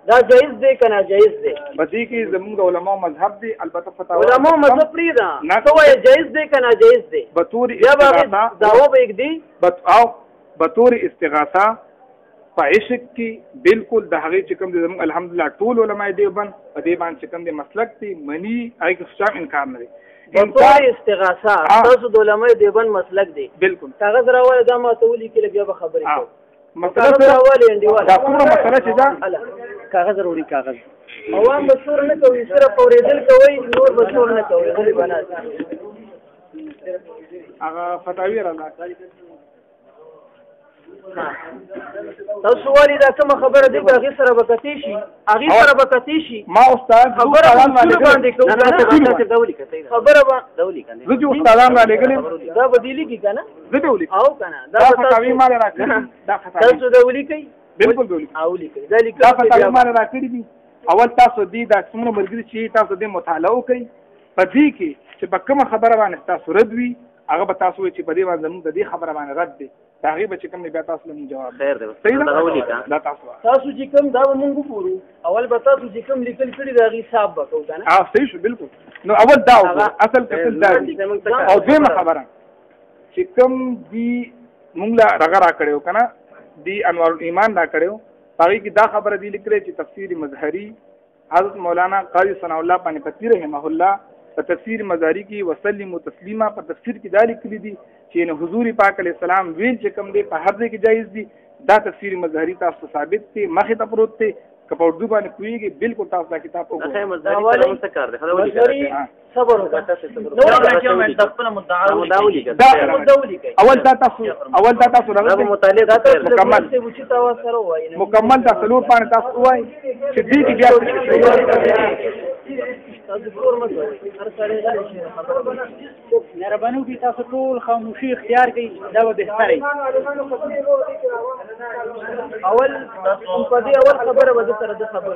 دا جایز دی که ناجایز دی؟ په دې کې زموږ د علماو مذهب دی. البته فتاوا علماو مذهب پرېږده، ته وایه جایز دی که ناجایز دی؟ بطور بیا به هغې دعوه به ږدي او بطور استغاثه په عشق کې بالکل د هغې چې کوم دی زموږ الحمدلله ټول علماء دیوبند په دې باندې چې کوم دی مسلک دی مني، هغې کې هېڅ انکار نه دی. بطور استغاثه تاسو د علماء دیوبند مسلک دی، بالکل کاغذ راوایه دا ما ته ولیکله بیا به خبرې کوو. مسله دا کومه مسله چې ده کاغذ راوړي کاغذ عوام به شور نه کوي، صرف اورېدل کوئ، نور به شور نه کوئ. غلي بنات هغه فتاوی راځه تاسو وایي دا کومه خبره دی هغې سره به کتې شي، هغې سره به کتې شي. ما استاد خبره باندې کوو خبره به زه چې استادان را لېږلي دا به دې لیکي که نه؟ زه دې ولیکم او که نه دا فتاوی ما را کړي دا تاسو دا ولیکئ؟ بالکل به ولیکم. او لیکئ دا لیکل دا فتاوی ما را کړي دي. اول تاسو دې دا څومره ملګري چې تاسو دې مطالعه وکړئ، په دې کې چې په کومه خبره باندې تاسو رد وي هغه به تاسو وایي چې په دې باندې زموږ د دې خبره باندې رد دی، د هغې به چې کوم دی بیا تاسو له موږ جواب خیر دی. صحیح ده؟ دا تاسو چې کوم دا به مونږ وګورو، اول به تاسو چې کوم لیکل کړي د هغې حساب به کوو که نه؟ صحیح شو بالکل. نو اول دا وګورو اصل کتل دا وي. او دویمه خبره چې کوم دی مونږ له هغه را کړی و که نه دی انوار الایمان را کړی و، په هغې کې دا خبره دی لیکلی چې تفسیر مظهري حضرت مولانا قاضي ثناء الله پانی پتی رحمه الله په تفسیر مزاری کې وسلم و تسلیما په تفسیر کې دا لیکلي دي چې حضور پاک علیه السلام ویل چې کوم دی په هر ځای کې جایز دي. دا تفسیر مظهري تاسو ثابت دی، مخې ته پروت دی. که په اردو باندې پوهېږي بالکل تاسو دا کتاب وګورئ. صبر وکړه اول دا تاسو مکمل دا څلور پاڼې تاسو ووایئ چې دې کې بیا مهرباني وکړئ تاسو ټول خاموشي اختیار کړئ، دا به بهتره وي. اول په دې اول خبره به د سره د خبره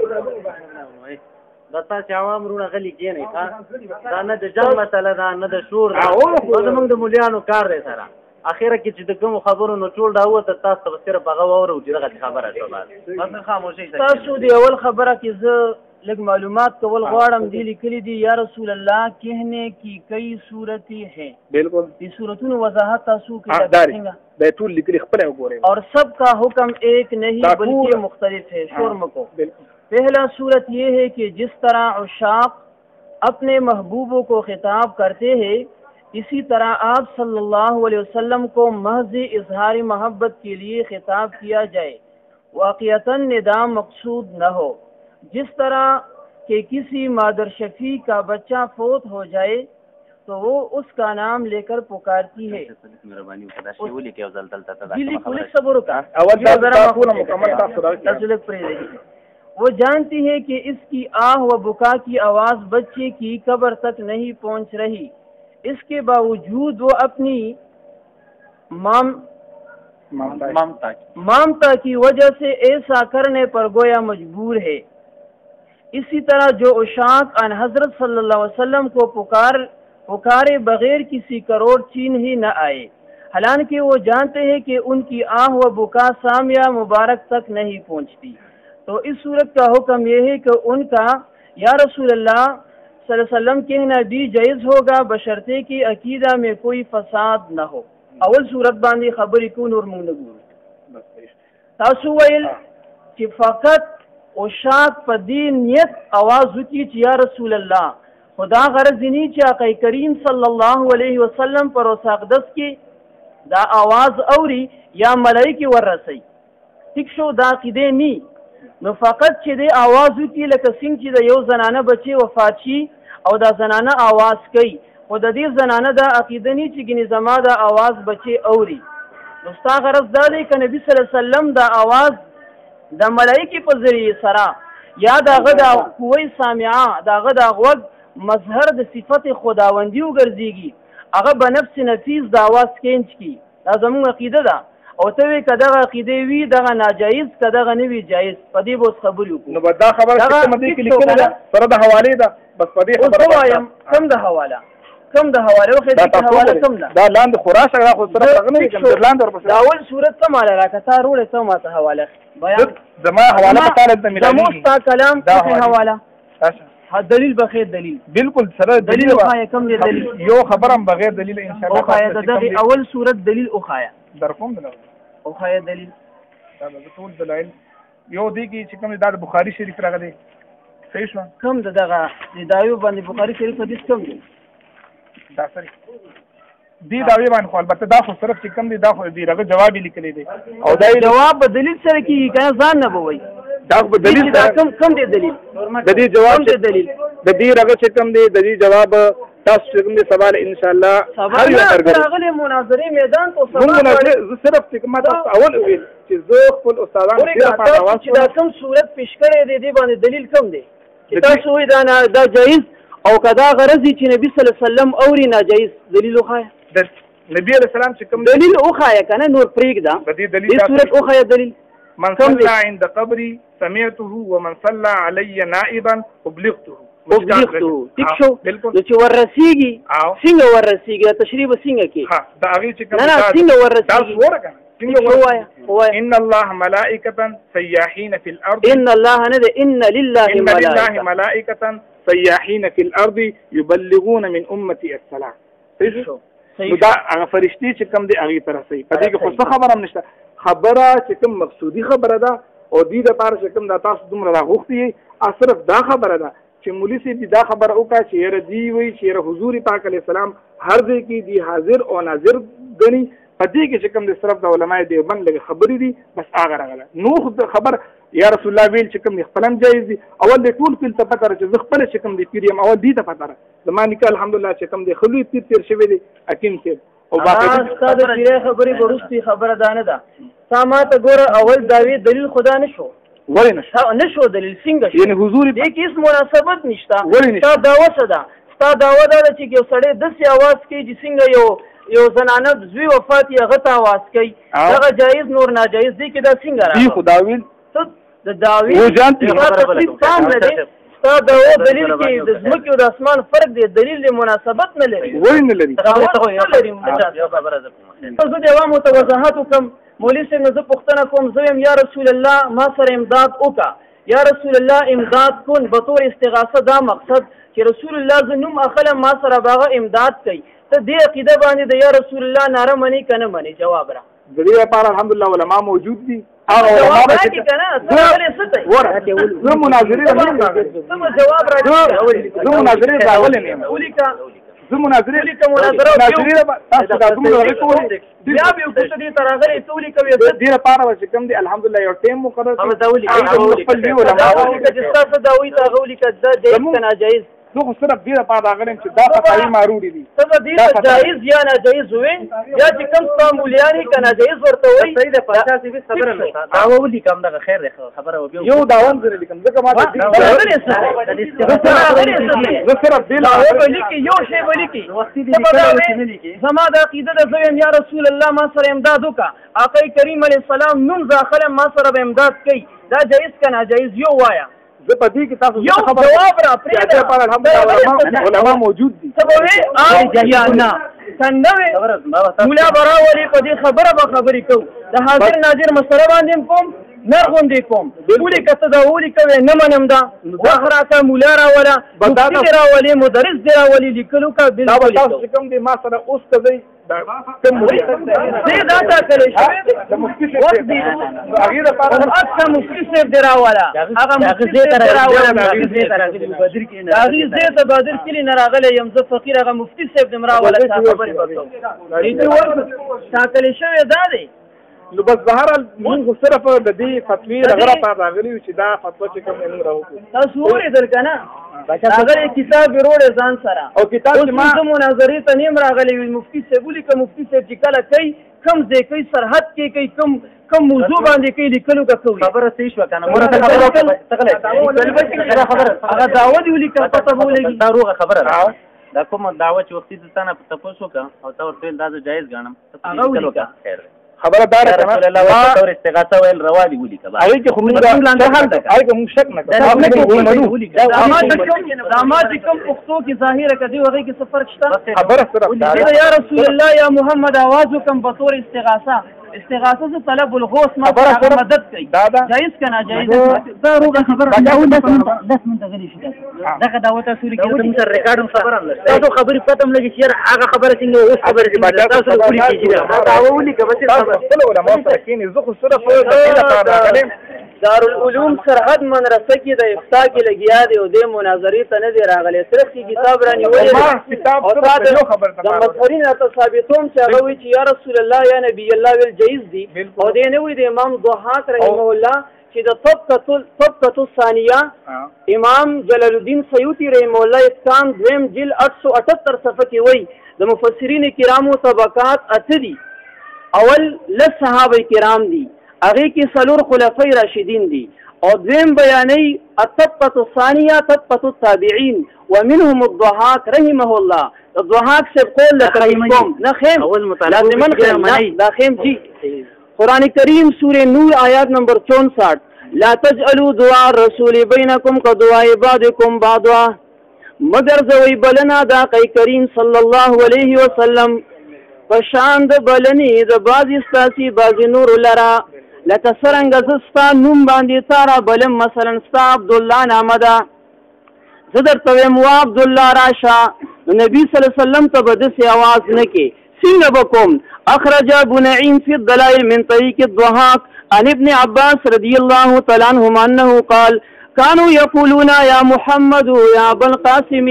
دا تاسې عوام وروڼه غلي کښېنئ، دا نه د جنګ مسله ده نه د شور ده، دا زموږ د ملیانو کار دی سره. اخره کې چې د کومو خبرو نو ټول دا ووته تاسو ته به صرف هغه واورو چې دغه خبره شوه. بس خاموشي تاسو د اول خبره کې زه لږ معلومات کول غواړم. دی لیکلی دی یا رسول اللہ کہنے کی کئی صورتیں ہیں، بالکل یہ صورتوں وضاحت تاسو کی اور سب کا حکم ایک نہیں بلکہ مختلف ہے. شرم کو پہلا صورت یہ ہے کہ جس طرح عشاق اپنے محبوبوں کو خطاب کرتے ہیں اسی طرح آپ صلی اللہ علیہ وسلم کو محض اظہار محبت کے لیے خطاب کیا جائے، واقعتاً ندا مقصود نہ ہو. جس طرح کہ کسی مادر شفیع کا بچہ فوت ہو جائے تو وہ اس کا نام لے کر پکارتی ہے. وہ جانتی ہے کہ اس کی آہ و بکا کی آواز بچے کی قبر تک نہیں پہنچ رہی، اس کے باوجود وہ اپنی مامتا کی وجہ سے ایسا کرنے پر گویا مجبور ہے. اسی طرح جو عشاق ان حضرت صلی اللہ علیہ وسلم کو پکارے بغیر کسی کروڑ چین ہی نہ آئے، حالانکہ وہ جانتے ہیں کہ ان کی آہ و بکا سامیہ مبارک تک نہیں پہنچتی. تو اس صورت کا حکم یہ ہے کہ ان کا یا رسول اللہ صلی اللہ علیہ وسلم کہنا بھی جائز ہوگا بشرطے کہ عقیدہ میں کوئی فساد نہ ہو. اول صورت باندې خبرې کو نور موږ نه ګورو. تاسو ویل چې فقط عشاق په دې نیت आवाज وکړي چې یا رسول الله، خدا غرض نی چې آقا کریم صلی الله علیه وسلم پر اوساقدس کې دا आवाज اوري یا ملائکه ورسي. ټیک شو، دا عقیده نی. نو فقط چې دې आवाज وکړي لکه څنګه چې د یو زنانه بچي وفات شي او دا زنانه आवाज کوي، خو د دې زنانه دا عقیده نی چې ګنې زما دا आवाज بچي اوري. نو ستا غرض دا دی که نبی صلی الله علیه وسلم دا आवाज د ملائکې په ذریعې سره یا د هغه د قوی سامعه د هغه د غوږ مظهر د صفت خداوندي وګرځېږي، هغه به نفس نفیس د اواز کینچ کي. دا زموږ عقیده ده. او ته وایې که دغه عقیدې وي دغه ناجایز، که دغه نه وي جایز، په دې به اوس خبرې وکړو. نو به دا خبره چې کومه دې کې لیکلې ده سره د حوالې ده، بس په دې خبره اوس وایم کوم د حواله کم د حواله وخت د حواله کم ده دا لاندې خراشه دا خو سره څنګه نه کوم لاندې ورپسې دا اول صورت ته مال راکته روړې ته ماته حواله بیان زما حواله په تعالی ته ملایي مستا کلام په حواله اچھا دلیل بغیر دلیل بالکل سره دلیل خای کم دی دلیل یو خبرم بغیر دلیل ان شاء الله او خای دغه اول صورت دلیل او خای در کوم دلیل او خای دلیل دا ټول دلایل یو دی چې کوم د بخاری شریف راغلی صحیح شو کم دغه د دایو باندې بخاری شریف حدیث کم دی دا سره دی دا وی باندې خو البته دا خو صرف چې کم دی دا خو دی راغه جواب لیکلی دی او دا جواب په دلیل سره کې کنه ځان نه بوي دا په دلیل دا کم دی دلیل د دې جواب دی دلیل د دې راغه چې کم دی د دې جواب تاسو چې کوم دی سوال ان شاء الله هر یو راغلی مناظره میدان ته سوال مناظره صرف چې ما تاسو اول ویل چې زه خپل استادان ډیر په اواز چې دا کوم صورت پیش کړی دی دې باندې دلیل کم دی چې تاسو وې دا جایز او کدا غرضی چې نبی صلی الله علیه وسلم اوري ناجایز دلیل وخایه د نبی علیہ السلام چې کوم دلیل وخایه کنه نور پریږدا دې صورت وخایه دلیل من صلى عند قبري سمعته ومن صلى علي نائبا ابلغته ټیک شو نو چې ورسیږي څنګه ورسیږي تشریح څنګه کې ها دا هغه چې کوم نه څنګه ورسیږي دا ورګه ان الله ملائكة سياحين في الارض ان الله ند ان لله ملائكة سياحين في الارض يبلغون من امتي السلام صحیح دا هغه فرشتي چې کوم دی هغه تر صحیح په دې کې خو خبره هم نشته خبره چې کوم مقصودی خبره ده او دې د پاره چې کوم د تاسو دومره راغوختي صرف دا خبره ده چې مولوی سي دا خبره وکړه چې یره دی وی چې حضور پاک علیه السلام هر ځای کې دی حاضر او ناظر غني پدې کې چې کوم د صرف د علماء دیوبند لږ خبرې دي بس هغه راغله نو خبر یا رسول الله ویل چې کوم خپلم جایز دي اول د ټول په تفکر چې خپل چې کوم دی پیریم اول دی تفکر زمانه کې الحمدلله چې کوم دی خلوی تیر شوی دی حکیم ته او باقي استاد پیره خبرې ورستي خبره دانه ده سامات ګوره اول داوی دلیل خدا نشو ولې نشو دلیل څنګه یعنی حضور دې کې هیڅ مناسبت نشته تا داوا صدا ستا داوا دا چې یو سړی داسې आवाज کوي چې څنګه یو زنانه زوی وفات یا غته आवाज کوي هغه جایز نور ناجایز دی کې دا څنګه راځي دی خداویل د داوی تام نه دی ستا داوا دلیل کې د ځمکې او د اسمان فرق دی دلیل له مناسبت نه لري وای نه لري تاسو د عوامو ته وضاحت وکم مولوی صاحب زه پوښتنه کوم زه یا رسول الله ما سره امداد وکا یا رسول الله امداد کون به طور استغاثه دا مقصد چې رسول الله زنوم اخله ما سره باغه امداد کوي ته دې عقیده باندې د یا رسول الله ناره منی کنه منی جواب را د دې لپاره الحمدلله علما موجود دي او علما کې کنه څه ستې ورته زه مناظره نه جواب راځي زه مناظره راولې نه ولیکا زه مناظره تاسو دا دومره کوي بیا به وکړه دې ترغه ټولي کوي د دې لپاره چې کوم دي الحمدلله یو ټیم مقرر او دا ولي چې تاسو دا وایي تاسو ولي کده دې کنه جایز نو خو صرف دې لپاره راغلم چې دا خدای ماروړي دي ته دې جایز یا ناجایز وې یا چې کوم تعاملیان کنه جایز ورته وایي صحیح ده 50 20 خبره نه او ولي کوم دا خیر ده خبره وبیا یو داون زره لیکم ځکه ما زه صرف دې ولي کې یو شی ولي کې زما د عقیده د زویم یا رسول الله ما سره امداد وکا آقا کریم علیه السلام نوم داخله ما سره امداد کوي دا جایز کنه جایز یو وایا زه په دې کې تاسو یو جواب را پرې پر الحمدلله علما موجود دي سبوي او یا نه څنګه مولا براولي په دې خبره به خبرې کو د حاضر ناظر مسره باندې کوم نرغون دي کوم ولي کته دا ولي کوي نه منم دا واخراته مولا را ولا مدرس را ولي مدرس دی را ولي لیکلو کا بالکل تاسو کوم دي ما سره اوس کوي کوم دې دا تا کړی شوی د مفتي څخه هغه لپاره اصلا مفتي صاحب دی را ولا هغه مفتي صاحب دی را ولا هغه زه ته بدر کلی نه راغلی یم زه فقیر هغه مفتي صاحب دی مرا ولا خبرې وکړو دې ورته تاکل شوی دا دی نو بس ظاهر موږ صرف د دې فتوی غره په راغلی چې دا فتوا چې کوم موږ راوړو تاسو ورېدل کنه هغه کتاب وروړې ځان سره او کتاب چې ما مناظرې ته نیم راغلی مفتي صاحب ولي کوم مفتي صاحب چې کله کوي کم ځای کوي سرحد کې کوي کم موضوع باندې کوي لیکلو کا کوي خبره صحیح شو کنه خبره هغه داوود ولي کا پته بولېږي دا روغه خبره دا کوم دعوه چې وختي د تانه په تاسو کا او تا ورته دا جایز غنم هغه ولي کا خیر خبره دار کنه الله تعالی استغاثه ویل روا دي ولي کبا هغه کې خو موږ هغه موږ شک نه کوو داماد کوم پښتو کې ظاهره کدي هغه کې څه فرق شته خبره سره یا رسول الله یا محمد आवाज وکم بطور استغاثه استغاثه سے طلب الغوث ما مدد کوي جائز کنا جائز دا روغه خبره دا 10 منټه غلي شي دا دعوت اصول کې موږ ریکارډ خبره نه تاسو خبرې پته ملګری چې هغه خبره څنګه اوس خبره تاسو پوری کیږي دا ولي کبه خپل علماء سره کینې زه خو صرف داخله دارالعلوم سرحد مدرسه کې د افتا کې لګیا دی او د مناظرې ته نه دی راغلی صرف کې کتاب رانی ویل او دا د مظهرین ته ثابتوم چې هغه وی چې یا رسول الله یا نبی الله ویل جایز دی او دې نه وی د امام ضحاک رحمه الله چې د طبقه الثانیه امام جلال الدین سیوطی رحمه الله اسکان دویم جل 878 صفحه کې وی د مفسرین کرامو طبقات اتدي اول لس صحابه کرام دي هغه کې څلور خلفای راشدین دي او دویم بیانې الطبقه الثانیه طبقه التابعین ومنهم الضحاك رحمه الله الضحاك سے قول لکریم نہ خیم لازمن خیم لا خیم جی قرآن کریم سورہ نور آیات نمبر 64 لا تجعلوا دعاء الرسول بینکم كدعاء بعضکم بعضا مگر زوی بلنا دا قی کریم صلی الله علیه وسلم پشاند بلنی د باز استاسی باز نور لرا لکه څرنګه زه ستا نوم باندې تاره بلم مثلا ستا عبدالله نامه ده زه درته وایم وا عبدالله راشه نبي صلی الله علیه وسلم ته به داسې اواز نه کې څنګه به کوم اخرج ابو نعیم فی الدلائل من طریق الضحاک عن ابن عباس رضی الله تعالی عنهما انه قال كانوا يقولون يا محمد يا ابا القاسم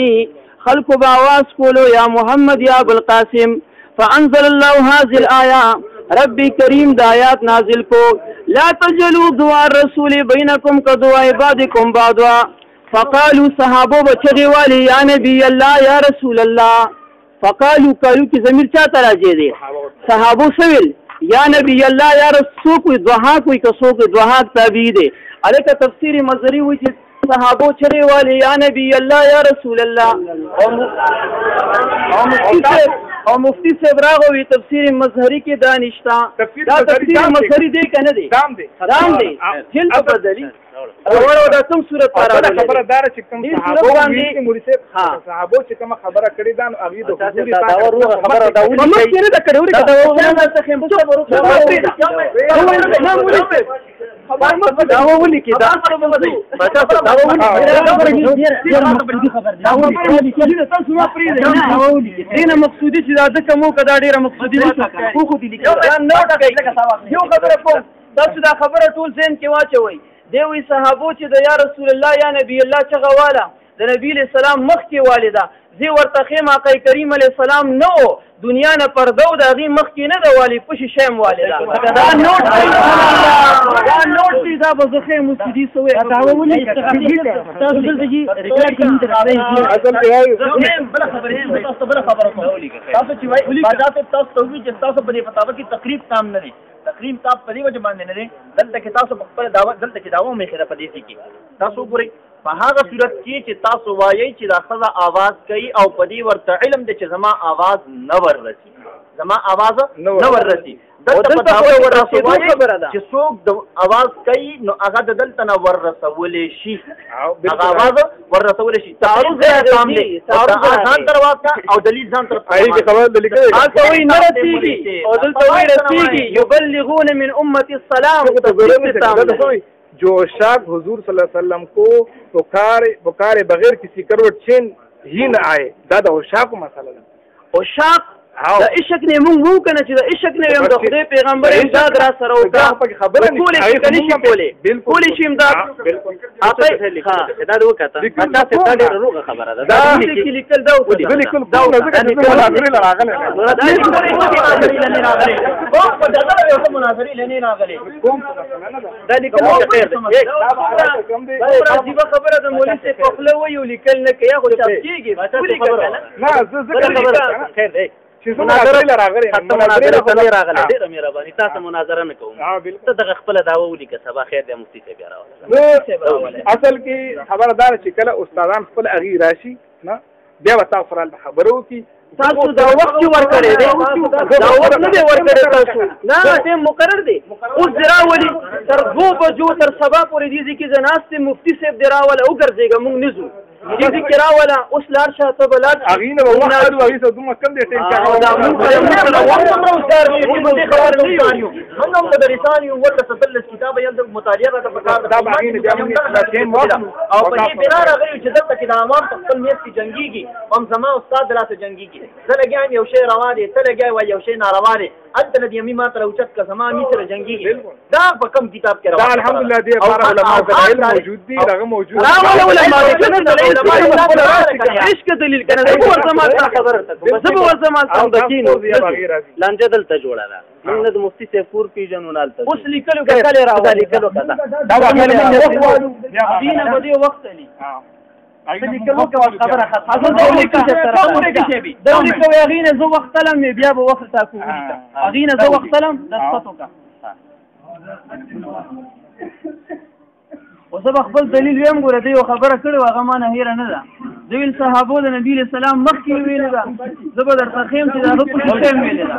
خلق باواز کولو یا محمد یا ابو القاسم فانزل الله هذه الايه ربی کریم د آیات نازل کو لا تجلوا دعاء الرسول بینکم كدعاء بعضکم بعضا فقالوا صحابو بچغي والی یا نبی الله یا رسول الله فقالوا قالوا کی ضمیر چا تراجه دي صحابو سویل یا نبی الله یا رسول کوئی دعا کوئی کسو کوئی دعا تابع دي الکه تفسیر مزری وی چې صحابو چغي والی یا نبی الله یا رسول الله او مفتی صاحب راغوي تفسیر مظهری کې دانشتا دا تفسیر مظهری دی کنه دی دام دی جلد بدلی ورو دا کوم صورت راغلی خبره دار چې کوم صحابو باندې مولوی صحابو چې کوم خبره کړی دا هغه د حضور دا ورو خبره دا ولي نه دا کړو دا څنګه څه خبره دا ولي کې دا دینه مقصودی چې دا ځکه مو کدا ډیره مقصودی نه خو دي لیکل دا نوټ کوي یو خبره کوم دا خبره ټول ذهن کې واچوي دی وی صحابو چې د یا رسول الله یا نبی الله چغه والا د نبی له سلام مخ کې والده زی ورته خیمه قی کریم علیه السلام نو دنیا نه پردو د غي مخ کې نه د والی پوش شیم والده دا نوٹ دی دا به خې مسجدي سوې دا ولې تاسو دلته جی ریکارډ کوم ته راځي اصل دی بل خبره تاسو چې وایي تاسو چې تاسو په دې فتاوا کې تقریب تام نه دي تقریب تاسو په دې وجه باندې نه دي دلته کې تاسو په خپل دعوت دلته کې دعوه مې خره په دې کې تاسو ګورئ په هغه صورت کې چې تاسو وایي چې دا خزه आवाज کوي او په دې ورته علم دي چې زما आवाज نه وررسي زما आवाज نه وررسي دلته په دعوه ورسوي چې څوک د आवाज کوي نو هغه د دلته نه ورسولې شي هغه आवाज ورسولې شي تعارض سامنے ځان ترواته او دلیل ځان تر ایږي خبر دلیل کوي تاسو وی نه رسیږي او دلته وی رسیږي يبلغون من امه السلام جو شاک حضور صلی اللہ علیہ وسلم کو پکارے بغیر کسی کروٹ چین ہی نہ آئے دادا اوشاک مسئلہ اوشاک دا عشق نه مونږ کنه چې دا عشق نه یم د خدای پیغمبر امداد را سره وکړه خبره نه شي کولای بالکل شي امداد بالکل اته ها دا وکړه تاسو ته ډېر روغه خبره ده دا چې لیکل دا بالکل دا مناظرې لنی راغلي کوم دا لیکل خیر دا خبره د مولوی څخه په خپل ویو لیکل نه کوي خو چا کیږي نه زه خیر دی مناظره راغلی مناظره راغلی ډیره مهرباني تاسو مناظره نه کوم ته دغه خپل داوا ولیکه سبا خیر دی مفتي ته بیا راوړل اصل کې خبردار چې کله استادان خپل اغي راشي نه بیا وتا فرال خبرو کی تاسو دا وخت چې ورکړی دی دا وخت نه دی ورکړی تاسو نه ټیم مقرر دی اوس دې راولي تر 2 بجو تر سبا پورې دې ځای کې زه ناست یم مفتي صاحب دې راوله وګرځېږه موږ نه ځو دې ځای کې راوله اوس لاړ شه ته به لاړ هغې نه به وخت کړو هغې سره دومره کم دی ټیم چې هغه موږ هم مدرسان یو ورته 17 کتابه یم د مطالعه راته پکار ده دا به هغې نه بیا موږ ټیم واخلو او په دې بنا راغلي چې دلته کې د عوام په خپل میاشت کې جنګېږي هم زما استاد راته جنګېږي زه لګیا یم یو شی روا دی ته لګیا وایي یو شی ناروا دی هلته نه د یمي ما ته راوچت که زما مې سره جنګېږي دا په کوم کتاب کې دا الحمدلله دې لپاره علماو سره علم موجود دي هغه موجود دي عشق دلیل کنه زه ورځم خبره زه به ورځم تاسو د کینو لانجه دلته جوړه ده موږ نه د مفتي صاحب کور پیژنو نه هلته اوس لیکلو کله راوړل لیکلو کله دا به دینه به دې وخت علی خبره ختمه دولي کوي هغې نه زه وخت تلم بیا به وخت ټاکو هغې نه زه وخت تلم دسخط وکړه اوس به خپل دلیل ویم ګوره دی یو خبره کړې وه هغه ما نه هېره نه ده زه ویل صحابو د نبي علیه السلام مخکې ویلې ده زه به درته ښیم چې د هغه پسې ښیم ویلې ده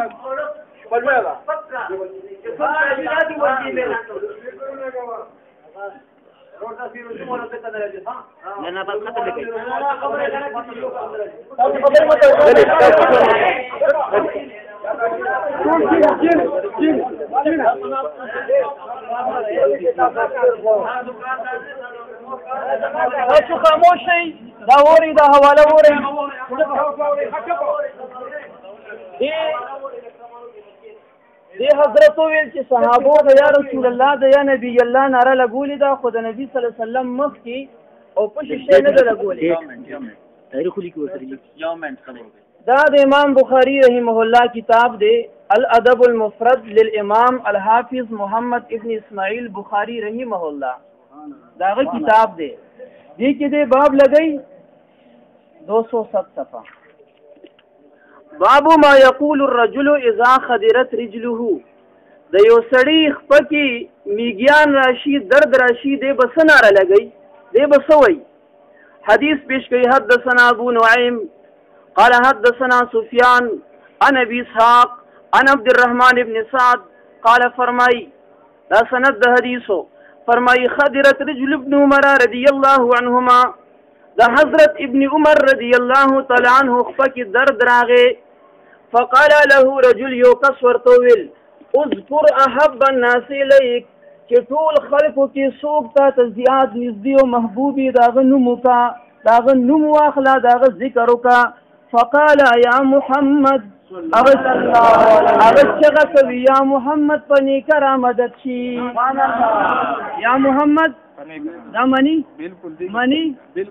تاسو خاموش شئ دا اورئ دا حواله اورئ دې حضرت وویل چې صحابو د یا رسول الله د یا نبی الله ناره لګولې ده خو د نبي صلی الله علیه وسلم مخکې او پشي شی نه ده لګولې دا د امام بخاری رحمه الله کتاب دی الادب المفرد للامام الحافظ محمد ابن اسماعیل بخاری رحمه الله داغه کتاب دی دې کې دې باب لګئی 207 صفحه باب ما یقول الرجل اذا خدرت رجله د یو سړی خپکی میګیان راشي درد راشي دې بسناره لګئی دې بسوي حدیث پیش کوي حدثنا ابو نعیم قال حدثنا سفیان عن ابي اسحاق عن عبد الرحمن بن سعد قال فرمای دا سند د حدیثو فرمای خدرت رجل ابن عمر رضی الله عنهما دا حضرت ابن عمر رضی الله تعالی عنہ خپکی درد راغه فقال له رجل يوكس ورتويل اذكر احب الناس اليك چې ټول خلکو کې څوک ته زیات نږدې او محبوبي داغه نوم کا داغه نوم واخلا داغه ذکر وکا فقال يا محمد اغسغه کوي یا محمد پنی کرا مدد شي یا محمد دا منی بالکل منی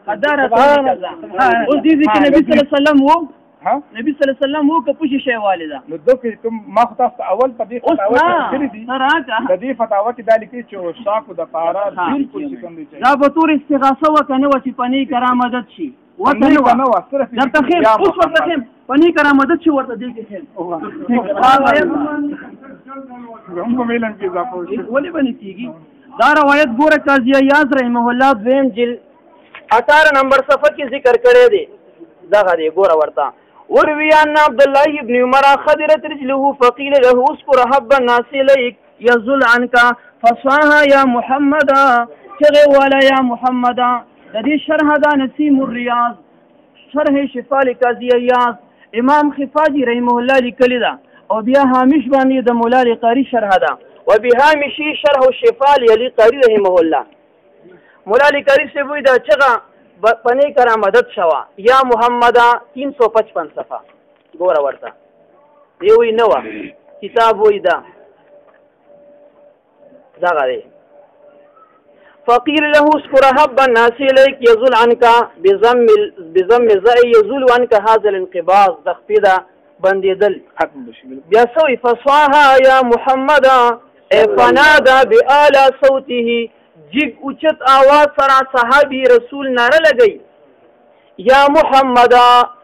قدر اوس دې کې نبی صلی الله علیه وسلم وو نبی صلی الله علیه وسلم وو که پوښي شی والده نو دوی کوم ما خو تاسو اول په دې فتاوا کې کړی دي د دې فتاوا کې دا لیکي چې شاکو د پارا بالکل څه کوم دي دا به تور استغاثه وکنه و چې پنی کرا مدد شي وته نو صرف درته خیم اوس ورته خیم پنی کرا مدد شي ورته دې کې خیم هم ویلم کې اضافه شي ولې باندې کیږي دا روایت ګوره قاضی یاز رحمه الله دویم جلد 18 نمبر صفحه کې ذکر کړی دی دا غری ګوره ورته وروي ان عبد الله ابن عمر خدرت رجله فقيل له اذكر حب الناس اليك يزل عنك فصاها يا محمد شغل ولا يا محمد د دې شرح دا نسیم الریاض شرح شفاء قاضی یاز امام خفاجی رحمه الله لیکلی دا او بیا هامش باندې د مولا قاری شرح دا وبهامشي شرح الشفاء علی قاری رحمه الله مولا قاری سے وې دا چغه پنی کرا مدد شوا یا محمد 355 صفحه ګوره ورته دی وی نو کتاب وی دا غری فقير له اذكر حب الناس اليك يزول عنك بضم زي يزول عنك هذا الانقباض تخفيدا بندیدل بیا سوی فصاها یا محمد فنادى بآلا صوته جگ اوچت آواز سره صحابی رسول ناره لګی یا محمد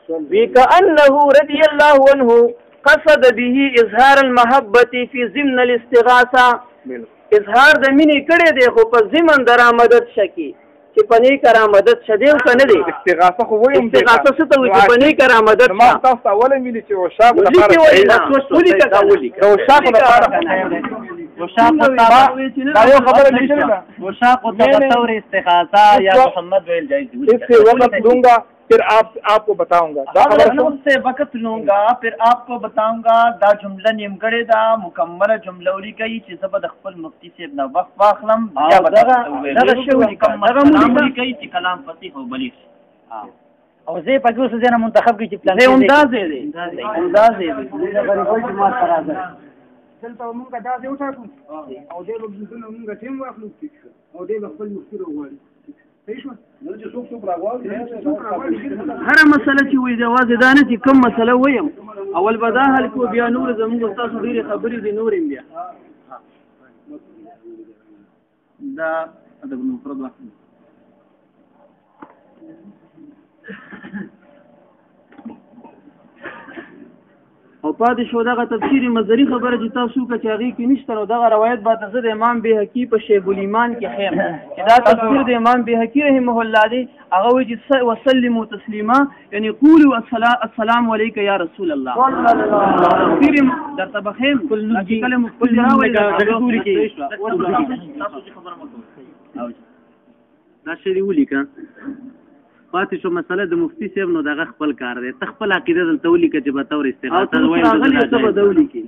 وكأنه رضي الله عنه قصد به اظهار المحبة في ضمن الاستغاثة اظهار د مینې کړی دی خو په ضمن درآمدت شکی چې پنې کرامدد شدی او کنه دی استغاثه خو وایم استغاثه څه ته وایي چې پنې کرامدد ما تاسو اوله ویلي چې عشاق لپاره عشاق لپاره دا یو خبره لیکل ده عشاق تطور استغاثه یا محمد ویل جایز دی اس وقت दूंगा फिर आपको बताऊंगा उससे वक्त लूंगा फिर आपको बताऊंगा دا جمله نیمګړې دا مکمله جمله ولیکي چې زه به د خپل مفتی صاحب نه وخت واخلم یا به دغه شی ولیکي چې کلام فصیح او بلیغ او زه پکې اوس ځنه منتخب کې چې پلان دی اندازې دی غریبای جماعت سره ده دلته موږ دا دی وټاکو او دې به موږ ټیم واخلو او دې خپل مفتی وغواړي هر مسله چې وي جواز دا نه چې کوم مسله ویم اول به دا حل کو بیا نور زموږ تاسو ډېرې خبرې دي نور بیا دا ادب المفرد واحد او پاتې شو دغه تفسیر مزری خبره چې تاسو که چاغي کې نشته نو دغه روایت به تاسو د امام بهقي په شیخ الایمان کې خیم چې دا تفسیر د امام بهقي رحمه الله دی هغه وایي چې وسلموا تسلیما یعنی قولوا السلام علیک یا رسول الله صلی الله علیه وسلم درته بخیم کلمه کل راوي دا شری ولیکا پاتې شو مسله د مفتی صاحب نو دغه خپل کار دی تخپل عقیده دلته ولیکه چې به تور استغاثه وایي ته به دولی کې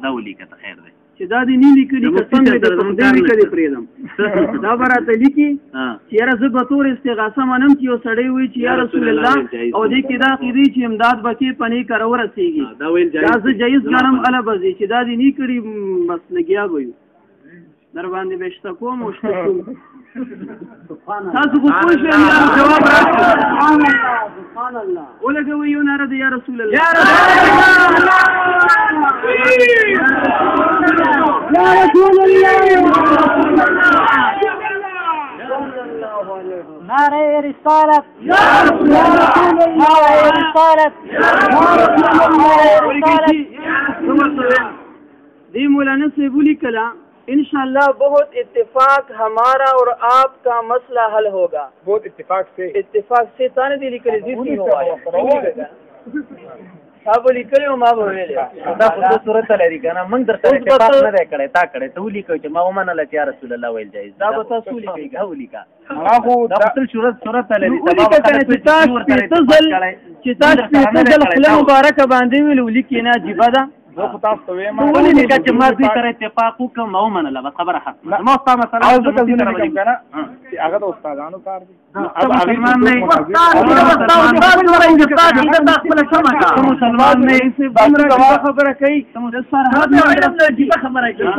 ته خیر دی چې دا دی نه لیکلي قسم دې د خدای لیکلي پریدم دا براته لیکي چې یاره زه به تور استغاثه منم چې یو سړی وي چې یا رسول الله او دې کې دا عقیده چې امداد بکې پنې کار ورسیږي دا ویل جایز ګرم غلب دي چې دا دی نه کړی بس لګیا وي در باندې بهشته کوم او شته تاسو کو پوه شئ جواب راکړئ سبحان الله ولګوي یو ناره دی یا رسول الله یا رسول الله نعرہ رسالت یا رسول اللہ نعرہ رسالت یا رسول اللہ دی مولانا سے بولی کلا انشاءاللہ بہت اتفاق ہمارا اور آپ کا مسئلہ حل ہوگا بہت اتفاق سے تانے دی لکلی زیدی ہوا صاحب لکلی و ما بویلی دا خود صورت لري کنه من در سره اتفاق نه دی کړی تا کړی ته ولیکو چې ما ومنله چې یا رسول الله ویل جایز دا به تاسو ولیکئ ولیکا دا خپل صورت لري چې تاسو په ځل خپل مبارک باندې ویل ولیکې نه عجیبه ده زه خو تاسو ته وایم ولې نه چې ما دوی سره اتفاق وکړم او منله بس خبره ختمه ما ستا مسله او ځکه دې نه کوم کنه چې هغه د استادانو کار دی مسلمان نه مسلمان نه خبره کوي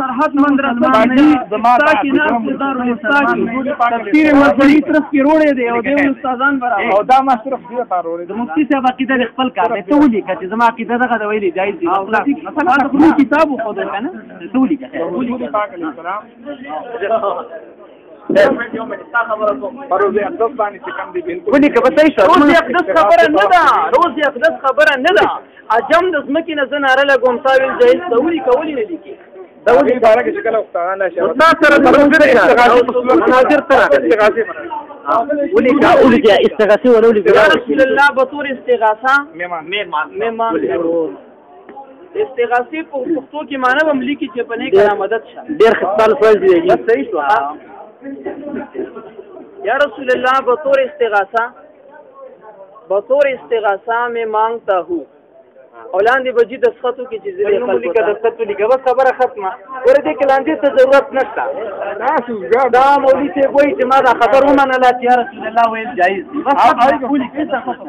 سرحد مندرسه تفسیر مزری طرف کې روړې دی او د استادان برابر او دا ما صرف دې ته روړې د مفتی صاحب عقیده خپل کار دی ته ولیکه چې زما عقیده دغه د ویلي جایز دی مثلا خپل کتاب خو ده کنه ته ولیکه پاک علیه السلام روز اقدس باندې چې کوم دی بالکل ولیکه به صحیح شو روز اقدس خبره نه ده روز اقدس خبره نه ده اجم د ځمکې نه زناره لګوم تاویل جایز ته ولیکه ولې نه لیکي دا ولې بارے کې شکل استادان لا شي استاد سره مناظر تر ولیکه استغاثه ولولي یا رسول الله بطور استغاثه میمان استغاثه په پښتو کې معنی هم لیکي چې په نه کرامت شه ډېر خپل فرض دی صحیح شو یا رسول الله بطور استغاثه میں مانگتا ہوں اولاندې بجی د سختو کې چې زری خلکو ته د سختو لګه بس خبره ختمه ورته کې لاندې ته ضرورت نشته دا مولوی ته وایي چې ما دا خبر ومنله چې یا رسول الله ویل جایز دی بس ټول کې څه ختم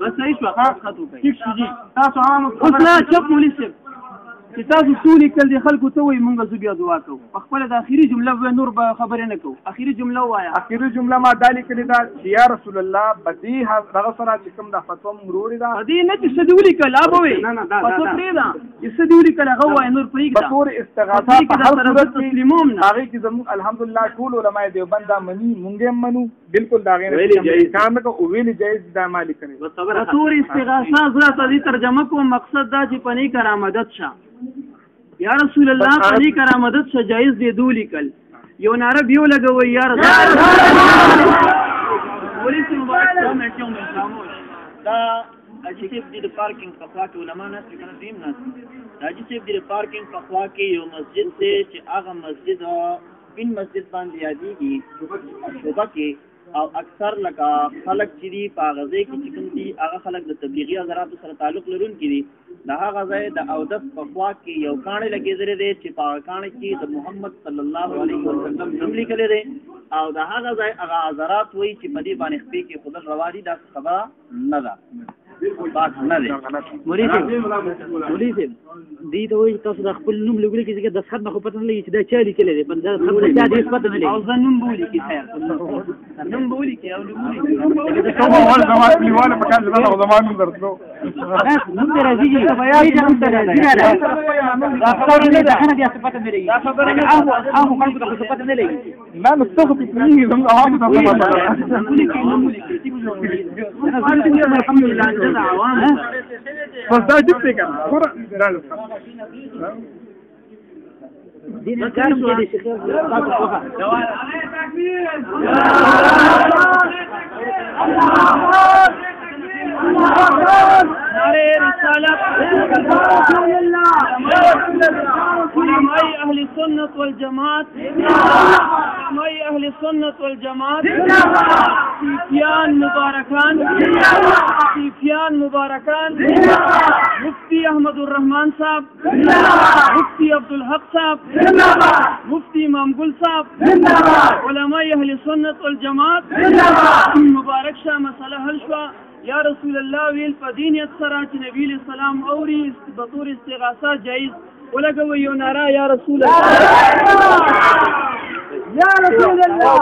بس صحیح شو خاطو کوي ٹھیک شو جی تاسو عام اوس لا چپ مولوی صاحب چې تاسو ټول کل دي خلکو ته وایي مونږ زو بیا دعا کوو خپل د اخیری جمله و نور به خبرې نه کوو اخیری جمله وایا اخیری جمله ما دالي کړی دا یا رسول الله بدی هغه سره چې کوم د فتوا مروړي دا بدی نه چې سدولي کلا بوي فتوا پرې دا چې سدولي کلا هو نور پرې دا بطور استغاثه په هر صورت تسلیموم هغه کې زموږ الحمدلله ټول علماء دیوبند منی مونږه منو بالکل دا غیر کار نه کو ویل جایز دا مالک کړي بطور استغاثه زړه ته ترجمه کوم مقصد دا چې پني کرامت شه یا رسول الله پنی کرامت شه جایز دی دولی کل یو نعره بیا ولګوئ یا رسول ولې چې مبارک ته مې ټیو مې خاموش دا حاجي صاحب دې د پارکینګ په خوا کې علما ناست دي که نه دویم ناست دي د حاجي صاحب دې د پارکینګ په خوا کې یو مسجد دی چې هغه مسجد بین مسجد باندې یادېږي شوبه کې او اکثر لکه خلک چې دي په هغه ځای کې چې کوم دي هغه خلک د تبلیغي حضراتو سره تعلق لرونکي دي د هغه ځای د اودس په خوا کې یو کاڼی لګېدلی دی چې په هغه کاڼي کې د محمد صلی الله علیه وسلم نوم لیکلی دی او د هغه ځای هغه حضرات وایي چې په دې باندې خپې کې ښودل روا دي دا خبره نه ده بات نه دی مولوي صاحب دې ته وایي تاسو د خپل نوم لیکلي کې د خط نه خو پته نه لګي چې دا چا لیکلی دی د خط نه چا دې پته نه لګي او زه نوم به ولیکي خیر نوم به ولیکي او نوم ولیکي لیواله په کار زما نوم درتلو نوم دې راځي دا نوم دې راځي دا خبره نه ده نه دې پته نه لګي دا خبره نه هغه خلکو ته څه پته نه لګي نه نو څه په دې زموږ عوام ته څه پته نوم ولیکي الحمد لله عوام بس دا جبت كان كرة دين الكرم يا شيخ علماء أهل السنة والجماعة علماء أهل السنة والجماعة سيفيان مباركان مفتي أحمد الرحمن صاحب مفتي عبد الحق صاحب مفتي امام گل صاحب علماء أهل السنة والجماعة مبارك شاه مسألة حل شوا یا رسول الله ویل په دینیت سره چې نبی علیہ السلام اوري بطور استغاثه جایز ولګوي یو ناره یا رسول الله یا رسول الله